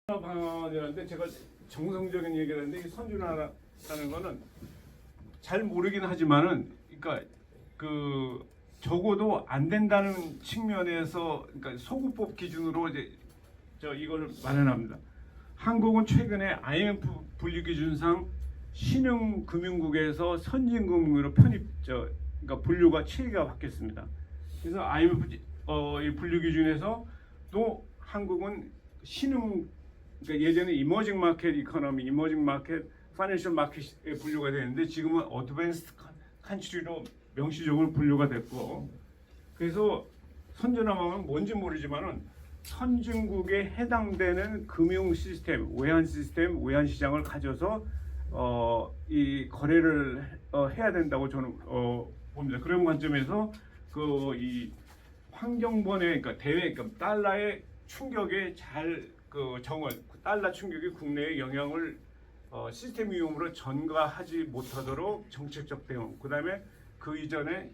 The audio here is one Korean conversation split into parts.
방언이라는데 제가 정성적인 얘기를 하는데 이 선준화라는 거는 잘 모르긴 하지만은 그러니까 그 적어도 안 된다는 측면에서 그러니까 소구법 기준으로 이제 이걸 마련합니다. 한국은 최근에 IMF 분류 기준상 신흥금융국에서 선진금융으로 그러니까 분류가 체계가 바뀌었습니다. 그래서 IMF 이 분류 기준에서 또 한국은 그러니까 예전에 이머징 마켓 이코노미, 이머징 마켓 파이낸셜 마켓에 분류가 되는데 지금은 어드밴스드 컨트리로 명시적으로 분류가 됐고, 그래서 선진화하면 뭔지 모르지만은 선진국에 해당되는 금융 시스템, 외환 시스템, 외환 시장을 가져서 이 거래를 해야 된다고 저는 봅니다. 그런 관점에서 이 환경본의 그러니까 그러니까 달러의 충격에 달러 충격이 국내에 영향을 시스템 위험으로 전가하지 못하도록 정책적 대응. 그다음에 그 이전에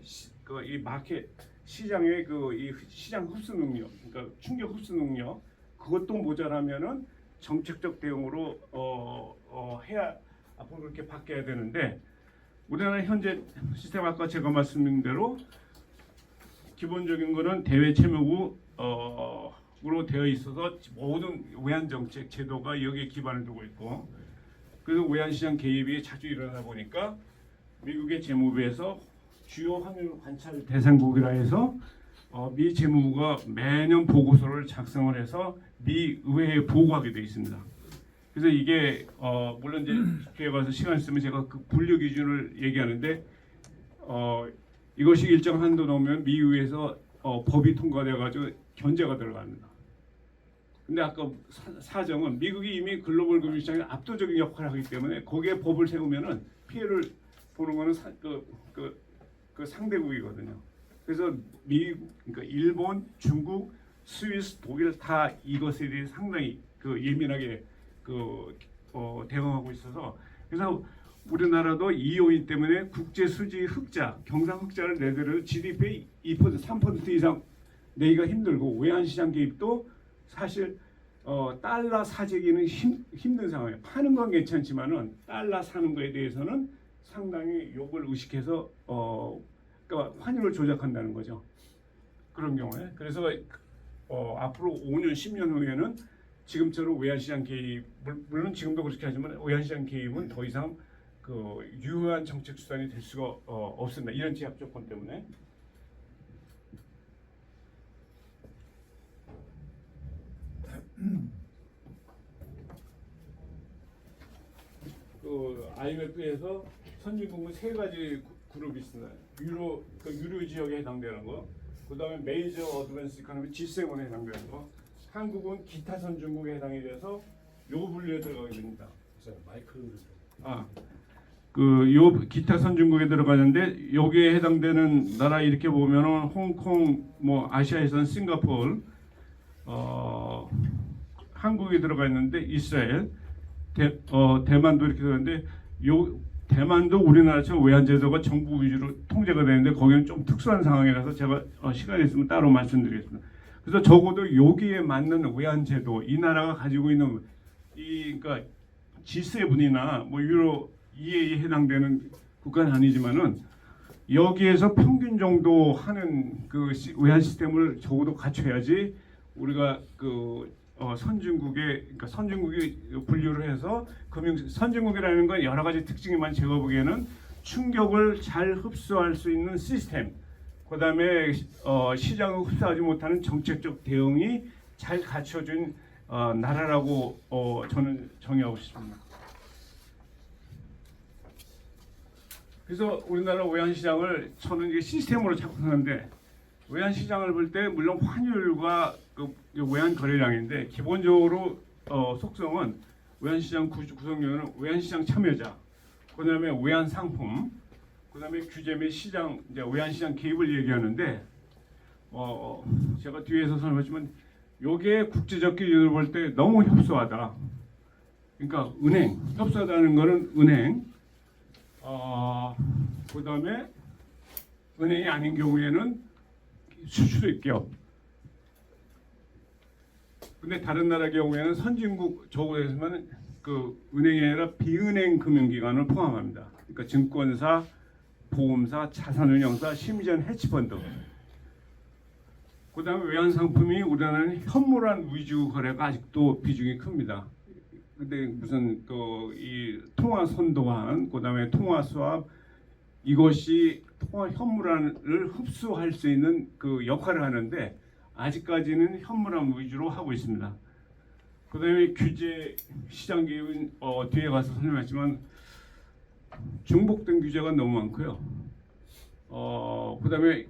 이 마켓 시장의 이 시장 흡수 능력, 그러니까 충격 흡수 능력, 그것도 모자라면은 정책적 대응으로 해야 앞으로 그렇게 바뀌어야 되는데, 우리나라 현재 시스템 아까 제가 말씀드린 대로 기본적인 거는 대외 채무국으로 되어 있어서 모든 외환 정책 제도가 여기에 기반을 두고 있고, 그래서 외환 시장 개입이 자주 일어나다 보니까 미국의 재무부에서 주요 환율 관찰 대상국이라 해서 미 재무부가 매년 보고서를 작성을 해서 미 의회에 보고하게 되어 있습니다. 그래서 이게 물론 이제 뒤에 가서 시간 있으면 제가 그 분류 기준을 얘기하는데 이것이 일정 한도 넘으면 미 의회에서 법이 통과돼 가지고 견제가 들어갑니다. 근데 아까 사정은 미국이 이미 글로벌 금융시장에 압도적인 역할을 하기 때문에 거기에 법을 세우면은 피해를 보는 거는 그 상대국이거든요. 그래서 미국, 그러니까 일본, 중국, 스위스, 독일 다 이것에 대해 상당히 예민하게 대응하고 있어서, 그래서 우리나라도 이 요인 때문에 국제 수지 흑자, 경상 흑자를 내더라도 GDP 2%, 3% 이상 내기가 힘들고, 외환시장 개입도 사실 달러 사재기는 힘든 상황이에요. 파는 건 괜찮지만은 달러 사는 거에 대해서는 상당히 욕을 의식해서 그러니까 환율을 조작한다는 거죠. 그런 경우에. 그래서 앞으로 5년, 10년 후에는 지금처럼 외환시장 개입, 물론 지금도 그렇게 하지만 외환시장 개입은 더 이상 유효한 정책 수단이 될 수가 없습니다. 이런 제약 조건 때문에. IMF에서 선진국은 세 가지 그룹이 있습니다. 유로 지역에 해당되는 거, 그다음에 메이저 어드밴스 이코노미 G7에 해당되는 거, 한국은 기타 선진국에 해당이 돼서 요 분류에 들어가게 됩니다. 요 기타 선진국에 들어가는데 여기에 해당되는 나라 이렇게 보면은 홍콩, 뭐 아시아에서는 싱가포르, 한국에 들어가 있는데 이스라엘, 대만도 이렇게 들어가는데 대만도 우리나라처럼 외환 제도가 정부 위주로 통제가 되는데 거기는 좀 특수한 상황이라서 제가 시간이 있으면 따로 말씀드리겠습니다. 그래서 적어도 여기에 맞는 외환 제도, 이 나라가 가지고 있는 그러니까 G7이나 뭐 유로 EA에 해당되는 국가는 아니지만은 여기에서 평균 정도 하는 외환 시스템을 적어도 갖춰야지 우리가 그러니까 선진국이 분류를 해서 선진국이라는 건 여러 가지 특징이만 제가 보기에는 충격을 잘 흡수할 수 있는 시스템, 그다음에 시장을 흡수하지 못하는 정책적 대응이 잘 갖춰진 나라라고 저는 정의하고 싶습니다. 그래서 우리나라 외환시장을 저는 이게 시스템으로 작동하는데, 외환시장을 볼 때 물론 환율과 외환 거래량인데 기본적으로 속성은 외환시장 구성력은 외환시장 참여자, 그다음에 외환 상품, 그다음에 규제 및 시장, 이제 외환시장 개입을 얘기하는데 제가 뒤에서 설명했지만 요게 국제적 기준으로 볼 때 너무 협소하다. 그러니까 협소하다는 거는 은행, 그 다음에 은행이 아닌 경우에는 수출입 기업. 근데 다른 나라 경우에는 선진국 저거에서만 그 은행이 아니라 비은행 금융기관을 포함합니다. 그러니까 증권사, 보험사, 자산운용사, 심지어는 해치펀드. 그다음에 외환 상품이 우리나라는 현물환 위주 거래가 아직도 비중이 큽니다. 근데 무슨 이 통화 선도환, 그다음에 통화 수합 이것이 통화 현물환을 흡수할 수 있는 그 역할을 하는데 아직까지는 현물환 위주로 하고 있습니다. 그다음에 규제 시장 개혁은 뒤에 가서 설명했지만 중복된 규제가 너무 많고요. 그다음에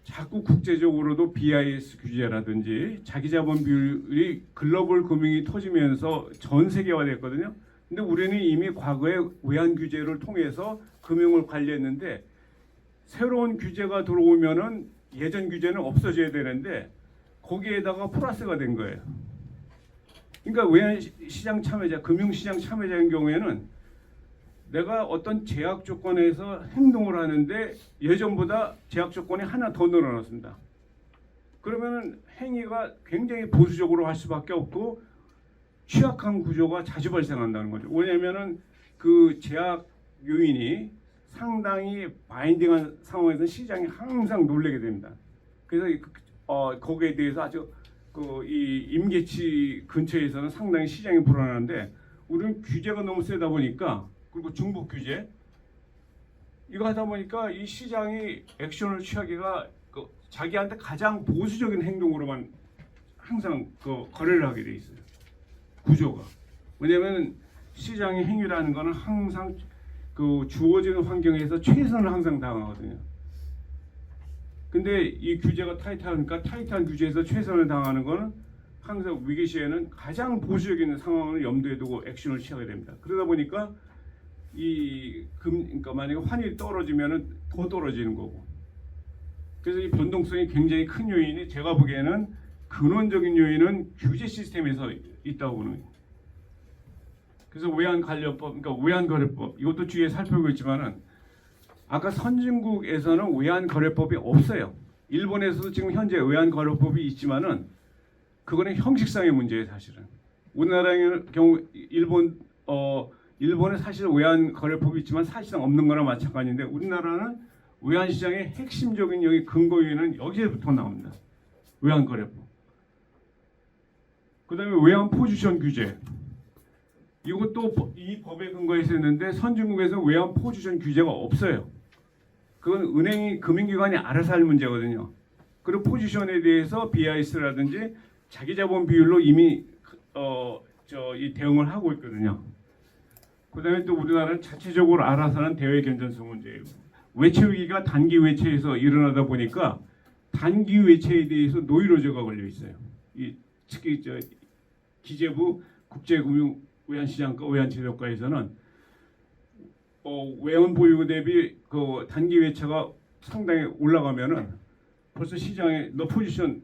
자꾸 국제적으로도 BIS 규제라든지 자기자본 비율이 글로벌 금융이 터지면서 전 세계화됐거든요. 근데 우리는 이미 과거에 외환 규제를 통해서 금융을 관리했는데 새로운 규제가 들어오면은 예전 규제는 없어져야 되는데 거기에다가 플러스가 된 거예요. 그러니까 외환 시장 참여자, 금융 시장 참여자인 경우에는 내가 어떤 제약 조건에서 행동을 하는데 예전보다 제약 조건이 하나 더 늘어났습니다. 그러면은 행위가 굉장히 보수적으로 할 수밖에 없고 취약한 구조가 자주 발생한다는 거죠. 왜냐하면은 그 제약 요인이 상당히 바인딩한 상황에서 시장이 항상 놀래게 됩니다. 그래서 거기에 대해서 아주 이 임계치 근처에서는 상당히 시장이 불안한데 우리는 규제가 너무 세다 보니까 그리고 중복 규제 이거 하다 보니까 이 시장이 액션을 취하기가 자기한테 가장 보수적인 행동으로만 항상 거래를 하게 돼 있어요. 구조가. 왜냐하면 시장의 행위라는 거는 항상 주어지는 환경에서 최선을 항상 당하거든요. 근데 이 규제가 타이트하니까 타이트한 규제에서 최선을 당하는 거는 항상 위기 시에는 가장 보수적인 상황을 염두에 두고 액션을 취하게 됩니다. 그러다 보니까 그러니까 만약에 환율이 떨어지면은 더 떨어지는 거고. 그래서 이 변동성이 굉장히 큰 요인이 제가 보기에는 근원적인 요인은 규제 시스템에서 있다고 보는 거예요. 그래서 외환관련법, 그러니까 외환거래법 이것도 주위에 살펴보고 있지만은 아까 선진국에서는 외환거래법이 없어요. 일본에서도 지금 현재 외환거래법이 있지만은 그거는 형식상의 문제예요, 사실은. 우리나라의 경우 일본은 사실 외환거래법이 있지만 사실상 없는 거나 마찬가지인데 우리나라는 외환시장의 핵심적인 여기 근거 요인은 여기서부터 나옵니다. 외환거래법. 그 다음에 외환 포지션 규제. 이것도 이 법에 근거해서 했는데 선진국에서 외환 포지션 규제가 없어요. 그건 은행이 금융기관이 알아서 할 문제거든요. 그리고 포지션에 대해서 BIS라든지 자기자본 비율로 이미 이 대응을 하고 있거든요. 그다음에 또 우리나라는 자체적으로 알아서 하는 대외 견전성 문제예요. 외채 위기가 단기 외채에서 일어나다 보니까 단기 외채에 대해서 노이로제가 걸려 있어요. 특히 기재부 국제금융 외환시장과 외환체제국가에서는 외환 보유 대비 단기 외채가 상당히 올라가면은 벌써 시장에 너 포지션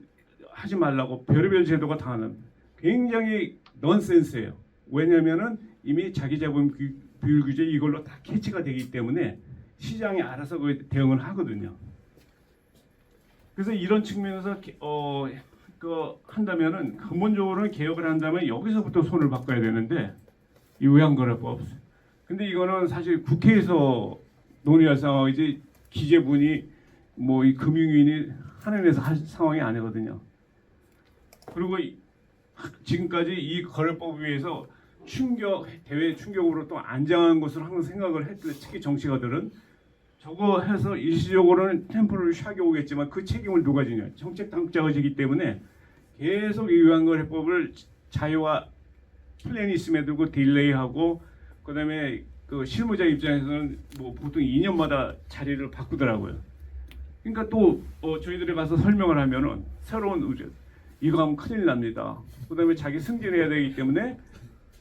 하지 말라고 별의별 제도가 다 하는 굉장히 넌센스예요. 왜냐하면은 이미 자기자본 비율 규제 이걸로 다 캐치가 되기 때문에 시장이 알아서 그 대응을 하거든요. 그래서 이런 측면에서 한다면은 근본적으로는 개혁을 한다면 여기서부터 손을 바꿔야 되는데 이 외환거래법. 근데 이거는 사실 국회에서 논의할 상황이지 기재부니 뭐 이 금융위원이 하늘에서 할 상황이 아니거든요. 그리고 지금까지 이 거래법에 의해서 대외 충격으로 또 안정한 것으로 항상 생각을 했는데 특히 정치가들은 저거 해서 일시적으로는 템포를 샤게 오겠지만 그 책임을 누가 지냐. 정책 당국자가 지기 때문에 계속 이 외환거래법을 자유화 플랜이 있음에 두고 딜레이하고 그다음에 그 실무자 입장에서는 뭐 보통 2년마다 자리를 바꾸더라고요. 그러니까 또 저희들이 가서 설명을 하면은 새로운 우려 이거 하면 큰일 납니다. 그다음에 자기 승진해야 되기 때문에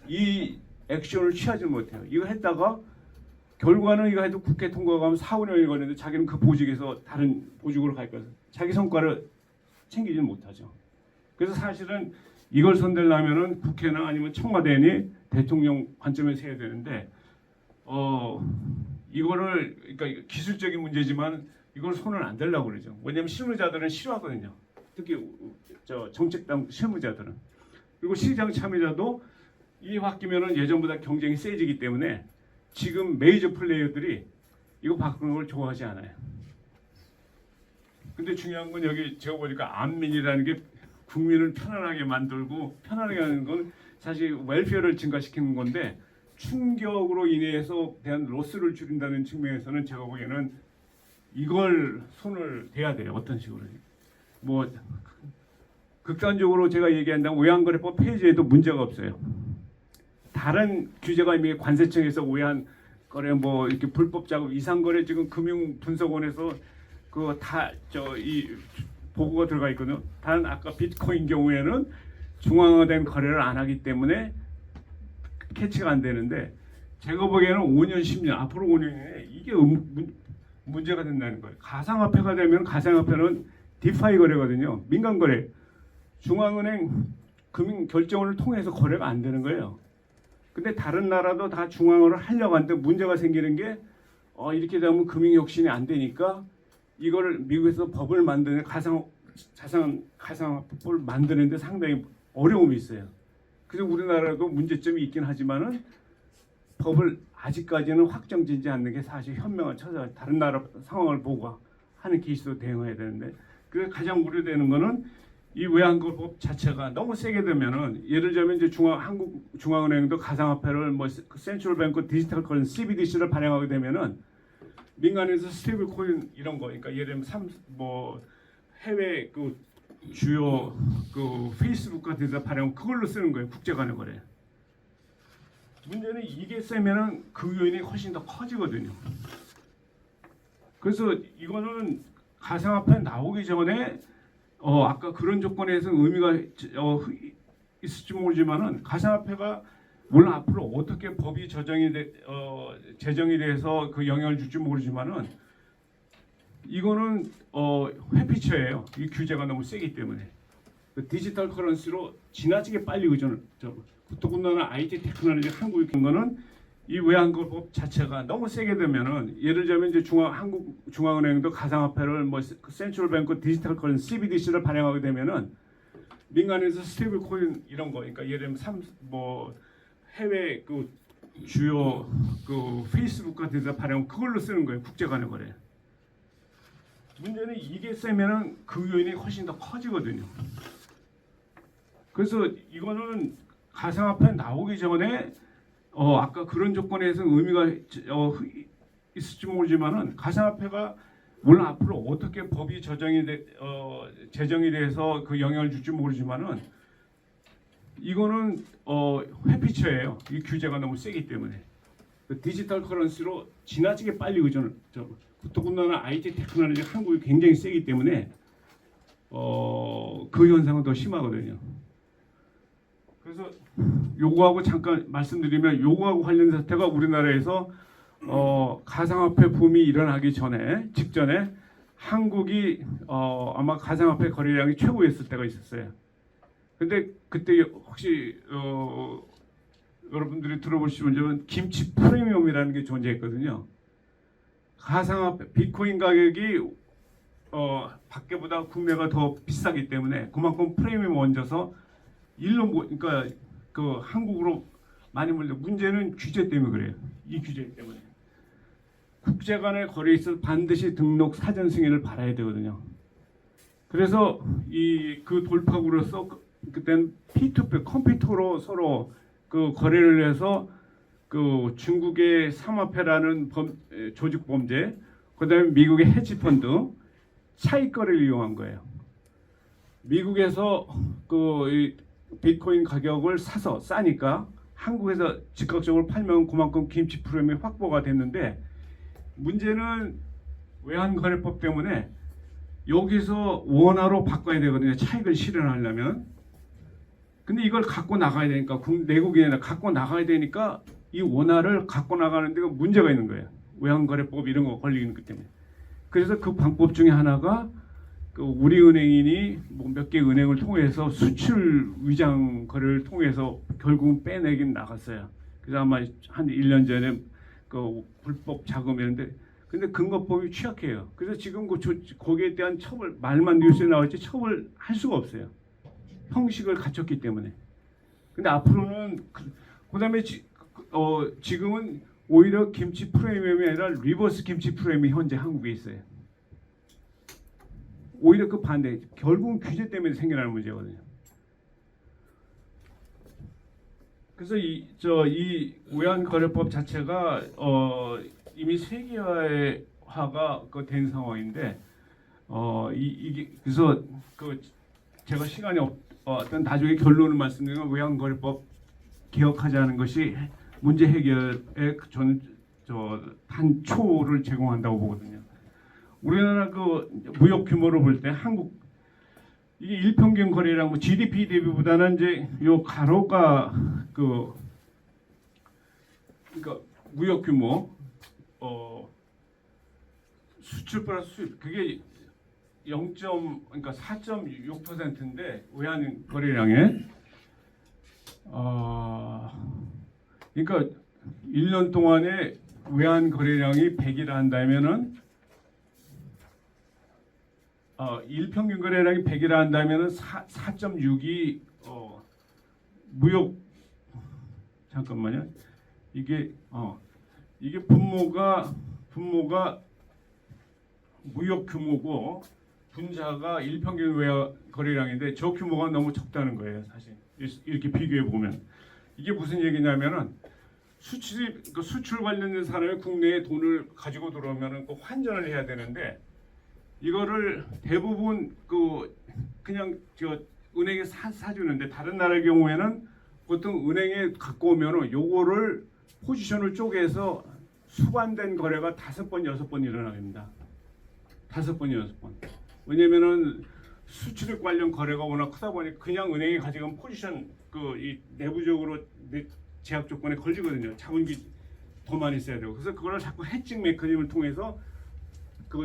이 액션을 취하지 못해요. 이거 했다가 결과는 이거 해도 국회 통과가 하면 4, 5년이 걸리는데 자기는 그 보직에서 다른 보직으로 갈 거예요. 자기 성과를 챙기지 못하죠. 그래서 사실은 이걸 손대려면은 국회나 아니면 청와대니 대통령 관점에서 해야 되는데 이거를 그러니까 기술적인 문제지만 이걸 손을 안 대려고 그러죠. 왜냐하면 실무자들은 싫어하거든요. 특히 정책당 실무자들은. 그리고 시장 참여자도 이 바뀌면은 예전보다 경쟁이 세지기 때문에 지금 메이저 플레이어들이 이거 바꾸는 걸 좋아하지 않아요. 근데 중요한 건 여기 제가 보니까 안민이라는 게 국민을 편안하게 만들고 편안하게 하는 건 사실 웰페어를 증가시키는 건데 충격으로 인해서 대한 로스를 줄인다는 측면에서는 제가 보기에는 이걸 손을 대야 돼요. 어떤 식으로. 뭐 극단적으로 제가 얘기한다면 외환거래법 폐지에도 문제가 없어요. 다른 규제가 이미 관세청에서 외환거래 뭐 이렇게 불법 자금 이상거래 지금 금융분석원에서 그 다 이 보고가 들어가 있거든요. 단 아까 비트코인 경우에는 중앙화된 거래를 안 하기 때문에 캐치가 안 되는데 제가 보기에는 5년, 10년 앞으로 5년에 이게 문제가 된다는 거예요. 가상화폐가 되면 가상화폐는 디파이 거래거든요. 민간 거래. 중앙은행 금융 결정을 통해서 거래가 안 되는 거예요. 근데 다른 나라도 다 중앙화를 하려고 하는데 문제가 생기는 게 이렇게 되면 금융 혁신이 안 되니까 이거를 미국에서 법을 만드는 가상화법을 만드는데 상당히 어려움이 있어요. 그래서 우리나라도 문제점이 있긴 하지만은 법을 아직까지는 확정짓지 않는 게 사실 현명한 처사. 다른 나라 상황을 보고 하는 케이스로 대응해야 되는데 그 가장 우려되는 거는 이 외환거래법 자체가 너무 세게 되면은 예를 들면 이제 한국 중앙은행도 가상화폐를 뭐 센트럴 뱅크 디지털 커런시 CBDC를 발행하게 되면은 민간에서 스테이블 코인 이런 거 그러니까 예를 들면 뭐 해외 그 주요 그 페이스북 같은 데서 발행 그걸로 쓰는 거예요. 국제 간의 거래. 문제는 이게 세면은 그 요인이 훨씬 더 커지거든요. 그래서 이거는 가상화폐 나오기 전에 아까 그런 조건에서 의미가 있을지 모르지만은 가상화폐가 물론 앞으로 어떻게 법이 제정이 돼서 그 영향을 줄지 모르지만은 이거는 회피처예요. 이 규제가 너무 세기 때문에 그 디지털 커런시로 지나치게 빨리 의존을 더군다나 IT 테크놀로지 한국이 긴 거는 이 외환거래법 자체가 너무 세게 되면은 예를 들면 이제 한국 중앙은행도 가상화폐를 뭐 센트럴 뱅크 디지털 커런시 CBDC를 발행하게 되면은 민간에서 스테이블 코인 이런 거 그러니까 예를 들면 뭐 해외 그 주요 그 페이스북 같은 데서 발행 그걸로 쓰는 거예요. 국제 간의 거래. 문제는 이게 세면은 그 요인이 훨씬 더 커지거든요. 그래서 이거는 가상화폐 나오기 전에 아까 그런 조건에서 의미가 있을지 모르지만은 가상화폐가 물론 앞으로 어떻게 법이 제정이 돼서 그 영향을 줄지 모르지만은 이거는 회피처예요. 이 규제가 너무 세기 때문에 그 디지털 커런시로 지나치게 빨리 의존을 더군다나 IT 테크놀로지 한국이 굉장히 세기 때문에 그 현상은 더 심하거든요. 그래서 요거하고 잠깐 말씀드리면 요거하고 관련 사태가 우리나라에서 가상화폐 붐이 일어나기 직전에 한국이 아마 가상화폐 거래량이 최고였을 때가 있었어요. 근데 그때 혹시 여러분들이 들어보시면 김치 프리미엄이라는 게 존재했거든요. 가상화폐 비트코인 가격이 밖에보다 국내가 더 비싸기 때문에 그만큼 프리미엄 얹어서 그러니까 그 한국으로 많이 몰려. 문제는 규제 때문에 그래요. 이 규제 때문에 국제 간의 거래에 있어서 반드시 등록 사전 승인을 받아야 되거든요. 그래서 그 돌파구로서 그때는 P2P 컴퓨터로 서로 그 거래를 해서 그 중국의 삼화폐라는 조직 범죄, 그다음에 미국의 헤지펀드 차익 거래를 이용한 거예요. 미국에서 그 비트코인 가격을 사서 싸니까 한국에서 즉각적으로 팔면 그만큼 김치 프리미엄이 확보가 됐는데 문제는 외환거래법 때문에 여기서 원화로 바꿔야 되거든요. 차익을 실현하려면. 근데 이걸 갖고 나가야 되니까 내국인이나 갖고 나가야 되니까 이 원화를 갖고 나가는 데가 문제가 있는 거예요. 외환거래법 이런 거 걸리는 것 때문에. 그래서 그 방법 중에 하나가 그 우리은행인이 뭐 몇 개 은행을 통해서 수출 위장 거래를 통해서 결국은 빼내긴 나갔어요. 그래서 아마 한 1년 전에 그 불법 자금이었는데 근데 근거법이 취약해요. 그래서 지금 거기에 대한 처벌 말만 뉴스에 나올지 처벌할 수가 없어요. 형식을 갖췄기 때문에. 근데 앞으로는 그다음에 지금은 오히려 김치 프리미엄이 아니라 리버스 김치 프리미엄이 현재 한국에 있어요. 오히려 그 반대. 결국은 규제 때문에 생겨나는 문제거든요. 그래서 이 외환거래법 자체가 이미 세계화가 된 상황인데 이게 그래서 제가 시간이 어떤 나중에 결론을 말씀드리면 외환거래법 개혁하자는 것이 문제 해결에 저는 단초를 제공한다고 보거든요. 우리나라 그 무역 규모로 볼 때 한국 이게 일평균 거래량 뭐 GDP 대비보다는 이제 요 가로가 그러니까 무역 규모 수출 플러스 수입 그게 그러니까 4.6%인데 외환 거래량에 그러니까 1년 동안에 외환 거래량이 100이라 한다면은 일평균 거래량이 100이라 한다면은 4.6이 무역 잠깐만요. 이게 분모가 무역 규모고 분자가 일평균 외환 거래량인데 저 규모가 너무 적다는 거예요. 사실 이렇게 비교해 보면 이게 무슨 얘기냐면은 수출 관련된 사람이 국내에 돈을 가지고 들어오면은 꼭 환전을 해야 되는데 이거를 대부분 그냥 은행에 사주는데 다른 나라의 경우에는 보통 은행에 갖고 오면은 요거를 포지션을 쪼개서 수반된 거래가 5번, 6번 일어납니다. 5번, 6번. 왜냐면은 수출입 관련 거래가 워낙 크다 보니 그냥 은행에 가져가면 포지션 이 내부적으로 제약 조건에 걸리거든요. 자본기 더 많이 써야 되고. 그래서 그걸 자꾸 해칭 메커니즘을 통해서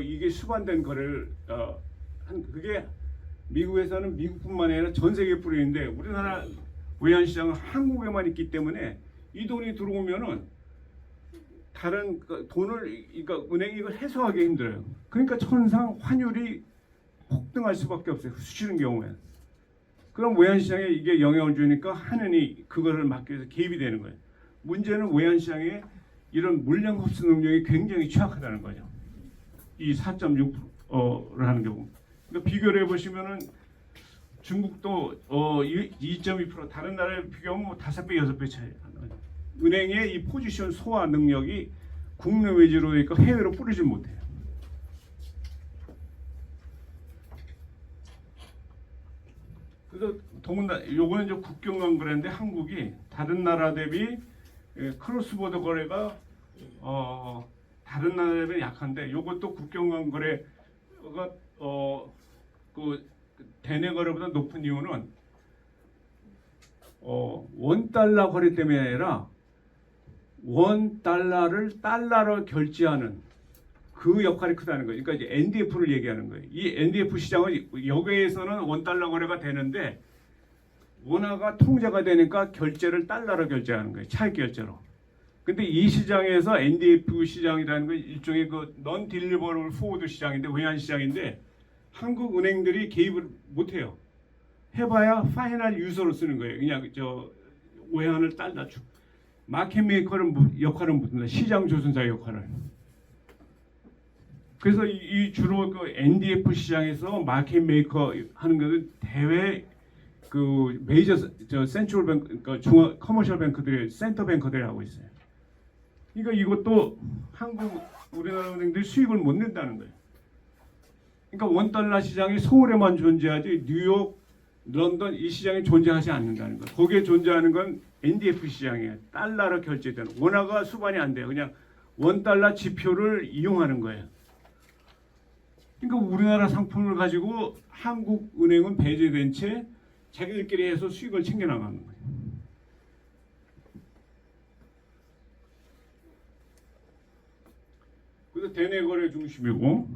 이게 수반된 거래를 그게 미국에서는 미국뿐만 아니라 전 세계에 뿌리는데 우리나라 외환 시장은 한국에만 있기 때문에 이 돈이 들어오면은 다른 돈을 그러니까 은행이 이걸 해소하기 힘들어요. 그러니까 천상 환율이 폭등할 수밖에 없어요. 수치는 경우에는. 그럼 외환 시장에 이게 영향을 주니까 한은이 그거를 막기 위해서 개입이 되는 거예요. 문제는 외환 시장에 이런 물량 흡수 능력이 굉장히 취약하다는 거죠. 이 4.6를 하는 경우. 그러니까 비교를 해보시면은 중국도 2.2% 다른 나라에 비교하면 뭐 5배, 6배 차이. 은행의 이 포지션 소화 능력이 국내 외지로 되니까 해외로 뿌리지 못해요. 그래서 더군다나 요거는 이제 국경 간 거래인데 한국이 다른 나라 대비 크로스보더 거래가 다른 나라 대비 약한데 요것도 국경 간 거래가 대내 거래보다 높은 이유는 원달러 거래 때문이 아니라 원달러를 달러로 결제하는 그 역할이 크다는 거예요. 그러니까 이제 NDF를 얘기하는 거예요. 이 NDF 시장은 여기에서는 원달러 거래가 되는데 원화가 통제가 되니까 결제를 달러로 결제하는 거예요. 차익 결제로. 근데 이 시장에서 NDF 시장이라는 건 일종의 non deliverable forward 시장인데 외환 시장인데 한국 은행들이 개입을 못 해요. 해봐야 파이널 유저로 쓰는 거예요. 그냥 외환을 달러 주. 마켓 메이커는 역할은 못한다. 시장 조선사 역할을. 그래서 이 주로 NDF 시장에서 마켓 메이커 하는 것은 대외 메이저 센트럴 뱅크 중앙 커머셜 뱅크들이 센터 뱅커들이 하고 있어요. 그러니까 이것도 우리나라 은행들이 수익을 못 낸다는 거예요. 그러니까 원달러 시장이 서울에만 존재하지 뉴욕, 런던 이 시장에 존재하지 않는다는 거예요. 거기에 존재하는 건 NDF 시장이에요. 달러로 결제되는 원화가 수반이 안 돼요. 그냥 원달러 지표를 이용하는 거예요. 그러니까 우리나라 상품을 가지고 한국 은행은 배제된 채 자기들끼리 해서 수익을 챙겨나가는 거예요. 그래서 대내 거래 중심이고